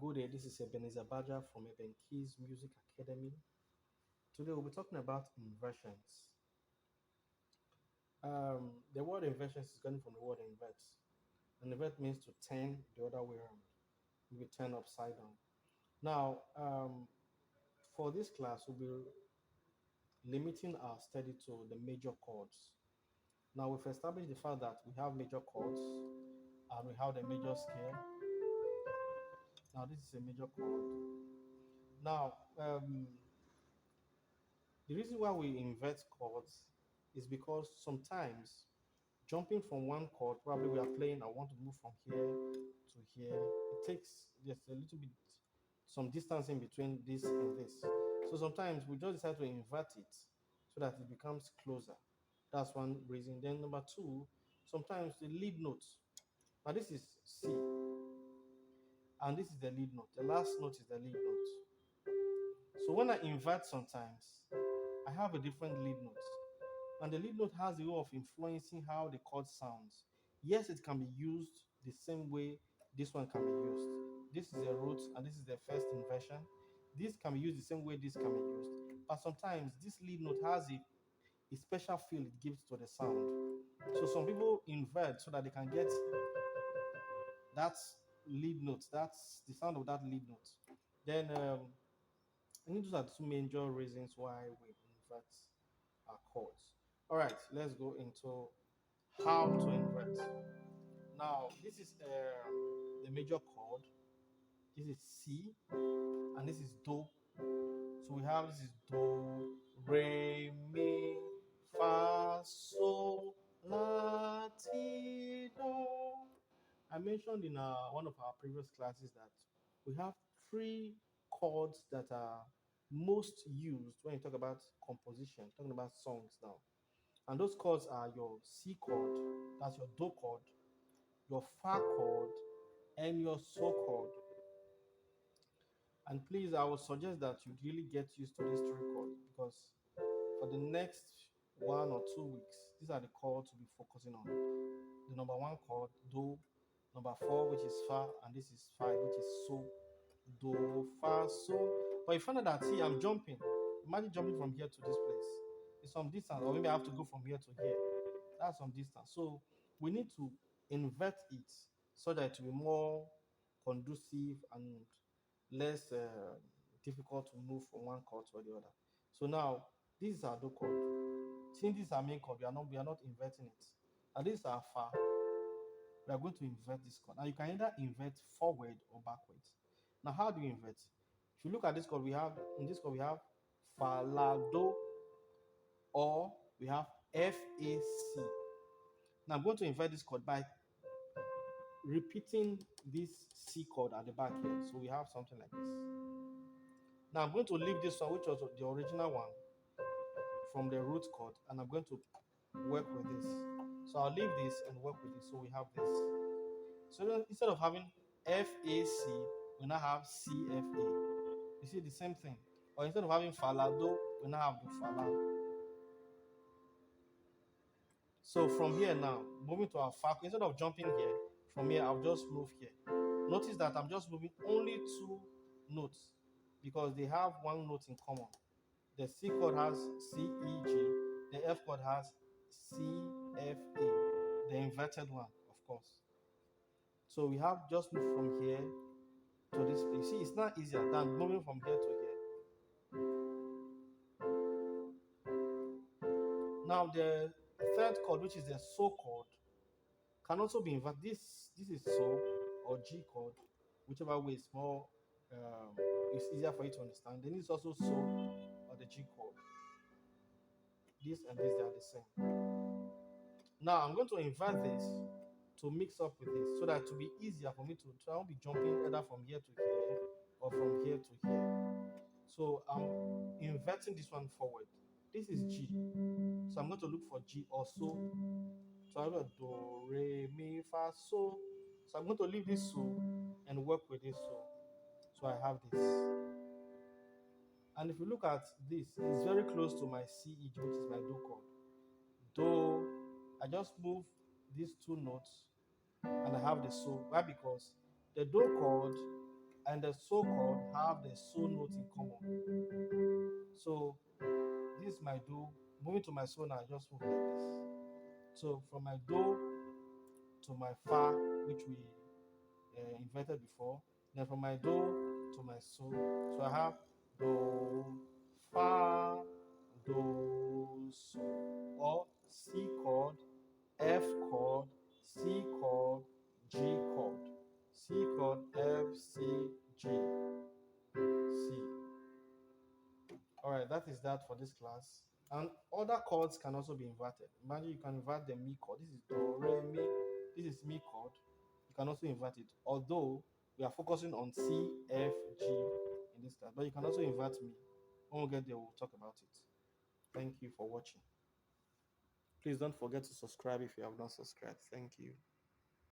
Good day, this is Ebenezer Badger from Eben Keys Music Academy. Today we'll be talking about inversions. The word inversions is coming from the word invert. And invert means to turn the other way around. We turn upside down. Now, for this class, we'll be limiting our study to the major chords. Now, we've established the fact that we have major chords and we have the major scale. Now, this is a major chord. Now, the reason why we invert chords is because sometimes jumping from one chord, probably we are playing, I want to move from here to here. It takes just a little bit, some distance in between this and this. So sometimes we just decide to invert it so that it becomes closer. That's one reason. Then number two, sometimes the lead note. Now this is C, and this is the lead note. The last note is the lead note. So when I invert sometimes, I have a different lead note. And the lead note has the way of influencing how the chord sounds. Yes, it can be used the same way this one can be used. This is a root and this is the first inversion. This can be used the same way this can be used. But sometimes this lead note has a special feel it gives to the sound. So some people invert so that they can get that lead note. That's the sound of that lead note. Then I think those are two major reasons why we invert our chords. All right, let's go into how to invert. Now, this is the major chord. This is C, and this is Do. So we have this is Do, Re, Mi, Fa, Sol, La, Ti, Do. I mentioned in one of our previous classes that we have three chords that are most used when you talk about composition, talking about songs now. And those chords are your C chord, that's your Do chord, your Fa chord, and your Sol chord. And please, I would suggest that you really get used to these three chords because for the next 1 or 2 weeks, these are the chords to be focusing on. The number one chord, Do, number four, which is Fa, and this is five, which is Sol. Do, Fa, Sol. But you find out that, see, I'm jumping. Imagine jumping from here to this place. It's some distance, or maybe I have to go from here to here. That's some distance. So we need to invert it so that it will be more conducive and less difficult to move from one chord to the other. So now this is our Do chord. Since this is our main chord, we are not inverting it. And this is our Fa. We are going to invert this chord. Now you can either invert forward or backwards. Now how do you invert? If you look at this chord, we have in this chord we have Fa La Do, or we have F A C. Now I'm going to invert this chord by repeating this C chord at the back here. So we have something like this. Now I'm going to leave this one, which was the original one, from the root chord, and I'm going to work with this. So I'll leave this and work with this. So we have this. So then instead of having F A C, we now have C F A. You see the same thing. Or instead of having Fa La Do, we now have the Fa La. So from here now, moving to our Fa, instead of jumping here, from here I'll just move here. Notice that I'm just moving only two notes because they have one note in common. The C chord has C, E, G. The F chord has C, F, A. The inverted one, of course. So we have just moved from here to this place. See, it's not easier than moving from here to here. Now the third chord, which is the So chord, can also be inverted. This is So or G chord, whichever way is more it's easier for you to understand. Then it's also So or the G chord. This and this, they are the same. Now I'm going to invert this to mix up with this so that it will be easier for me to, so I won't be jumping either from here to here or from here to here. So I'm inverting this one forward. This is G. So I'm going to look for G or So. So I've got Do, Re, Mi, Fa, So. So I'm going to leave this So and work with this So. So I have this. And if you look at this, it's very close to my C, E, G, which is my Do chord. Do, I just move these two notes and I have the So. Why? Because the Do chord, and the so chord have the so note in common. So this is my do. Moving to my so now, I just move like this. So from my do to my fa, which we inverted before, then from my do to my so. So I have do, fa, do, so, or C chord, F chord, C chord, G chord, C chord, F, C, G, C. All right, that is that for this class. And other chords can also be inverted. Imagine you can invert the mi chord. This is do, re, mi. This is mi chord. You can also invert it. Although we are focusing on C, F, G in this class, but you can also invert mi. When we get there, we'll talk about it. Thank you for watching. Please don't forget to subscribe if you have not subscribed. Thank you.